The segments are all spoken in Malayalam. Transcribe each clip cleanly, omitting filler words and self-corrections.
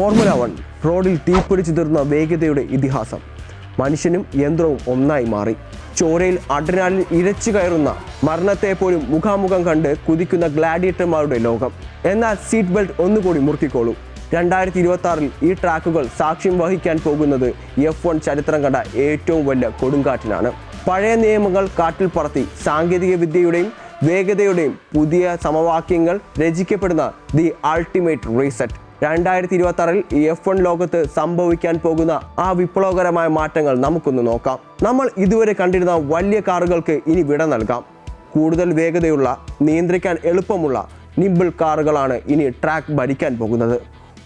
ഫോർമുല 1 റോഡിൽ തീപിടിച്ചു തീർന്ന വേഗതയുടെ ഇതിഹാസം. മനുഷ്യനും യന്ത്രവും ഒന്നായി മാറി. ചോരയിൽ അഡ്രിനാലിൻ ഇരച്ചു കയറുന്ന മരണത്തെ പോലും മുഖാമുഖം കണ്ട് കുതിക്കുന്ന ഗ്ലാഡിയേറ്റർമാരുടെ ലോകം. എന്നാൽ സീറ്റ് ബെൽറ്റ് ഒന്നുകൂടി മുറുക്കിക്കോളൂ. 2026 ഈ ട്രാക്കുകൾ സാക്ഷ്യം വഹിക്കാൻ പോകുന്നത് F1 ചരിത്രം കണ്ട ഏറ്റവും വലിയ കൊടുങ്കാറ്റിനാണ്. പഴയ നിയമങ്ങൾ കാറ്റിൽ പറത്തി സാങ്കേതിക വിദ്യയുടെയും വേഗതയുടെയും പുതിയ സമവാക്യങ്ങൾ രചിക്കപ്പെടുന്ന ദി അൾട്ടിമേറ്റ് റീസെറ്റ്. 2026 F1 ലോകത്ത് സംഭവിക്കാൻ പോകുന്ന ആ വിപ്ലവകരമായ മാറ്റങ്ങൾ നമുക്കൊന്ന് നോക്കാം. നമ്മൾ ഇതുവരെ കണ്ടിരുന്ന വലിയ കാറുകൾക്ക് ഇനി വിട നൽകാം. കൂടുതൽ വേഗതയുള്ള, നിയന്ത്രിക്കാൻ എളുപ്പമുള്ള നിബിൾ കാറുകളാണ് ഇനി ട്രാക്ക് ഭരിക്കാൻ പോകുന്നത്.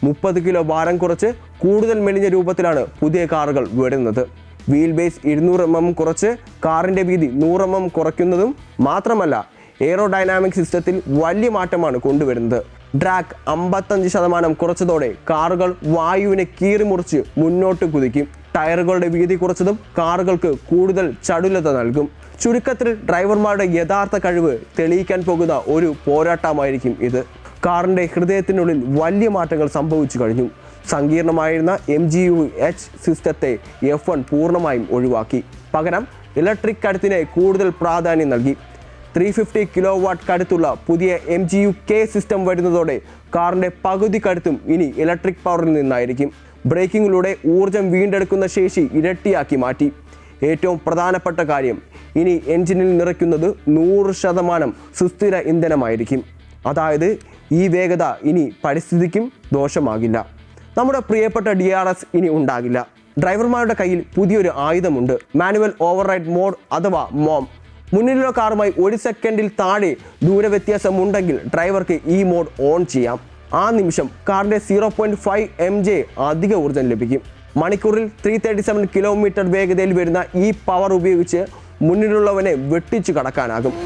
30 കിലോ ഭാരം കുറച്ച് കൂടുതൽ മെലിഞ്ഞ രൂപത്തിലാണ് പുതിയ കാറുകൾ വരുന്നത്. വീൽ ബേസ് 200 mm കുറച്ച് കാറിൻ്റെ വീതി 100 mm കുറയ്ക്കുന്നതും മാത്രമല്ല, എയറോഡൈനാമിക് സിസ്റ്റത്തിൽ വലിയ മാറ്റമാണ് കൊണ്ടുവരുന്നത്. ഡ്രാഗ് 55% കുറച്ചതോടെ കാറുകൾ വായുവിനെ കീറിമുറിച്ച് മുന്നോട്ട് കുതിക്കും. ടയറുകളുടെ വീതി കുറച്ചതും കാറുകൾക്ക് കൂടുതൽ ചടുലത നൽകും. ചുരുക്കത്തിൽ ഡ്രൈവർമാരുടെ യഥാർത്ഥ കഴിവ് തെളിയിക്കാൻ പോകുന്ന ഒരു പോരാട്ടമായിരിക്കും ഇത്. കാറിൻ്റെ ഹൃദയത്തിനുള്ളിൽ വലിയ മാറ്റങ്ങൾ സംഭവിച്ചു കഴിഞ്ഞു. സങ്കീർണമായിരുന്ന MGU-H സിസ്റ്റത്തെ F1 പൂർണ്ണമായും ഒഴിവാക്കി. പകരം ഇലക്ട്രിക് കരുത്തിന് കൂടുതൽ പ്രാധാന്യം നൽകി. 350 kW കരുത്തുള്ള പുതിയ MGU-K സിസ്റ്റം വരുന്നതോടെ കാറിൻ്റെ പകുതി കരുത്തും ഇനി ഇലക്ട്രിക് പവറിൽ നിന്നായിരിക്കും. ബ്രേക്കിങ്ങിലൂടെ ഊർജം വീണ്ടെടുക്കുന്ന ശേഷി ഇരട്ടിയാക്കി മാറ്റി. ഏറ്റവും പ്രധാനപ്പെട്ട കാര്യം, ഇനി എഞ്ചിനിൽ നിറയ്ക്കുന്നത് 100% സുസ്ഥിര ഇന്ധനമായിരിക്കും. അതായത് ഈ വേഗത ഇനി പരിസ്ഥിതിക്കും ദോഷമാകില്ല. നമ്മുടെ പ്രിയപ്പെട്ട DRS ഇനി ഉണ്ടാകില്ല. ഡ്രൈവർമാരുടെ കയ്യിൽ പുതിയൊരു ആയുധമുണ്ട്, മാനുവൽ ഓവർറൈഡ് മോഡ് അഥവാ MOM. മുന്നിലുള്ള കാറുമായി 1 സെക്കൻഡിൽ താഴെ ദൂരവ്യത്യാസമുണ്ടെങ്കിൽ ഡ്രൈവർക്ക് ഈ മോഡ് ഓൺ ചെയ്യാം. ആ നിമിഷം കാറിൻ്റെ 0.5 mJ അധിക ഊർജ്ജം ലഭിക്കും. മണിക്കൂറിൽ 337 km വേഗതയിൽ വരുന്ന ഈ പവർ ഉപയോഗിച്ച് മുന്നിലുള്ളവനെ വെട്ടിച്ചു കടക്കാനാകും.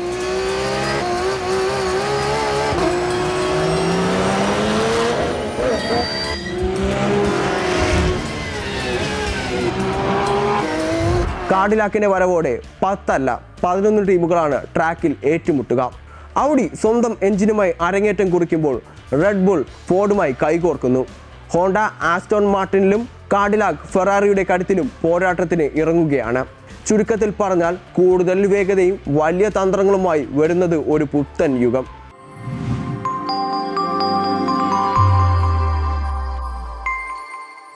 കാഡിലാക്കിൻ്റെ വരവോടെ 10 അല്ല 11 ടീമുകളാണ് ട്രാക്കിൽ ഏറ്റുമുട്ടുക. ഔഡി സ്വന്തം എഞ്ചിനുമായി അരങ്ങേറ്റം കുറിക്കുമ്പോൾ റെഡ് ബുൾ ഫോർഡുമായി കൈകോർക്കുന്നു. ഹോണ്ട ആസ്റ്റോൺ മാർട്ടിനിലും കാഡിലാക്ക് ഫെറാറിയുടെ കരുത്തിലും പോരാട്ടത്തിന് ഇറങ്ങുകയാണ്. ചുരുക്കത്തിൽ പറഞ്ഞാൽ കൂടുതൽ വേഗതയും വലിയ തന്ത്രങ്ങളുമായി വരുന്നത് ഒരു പുത്തൻ യുഗം.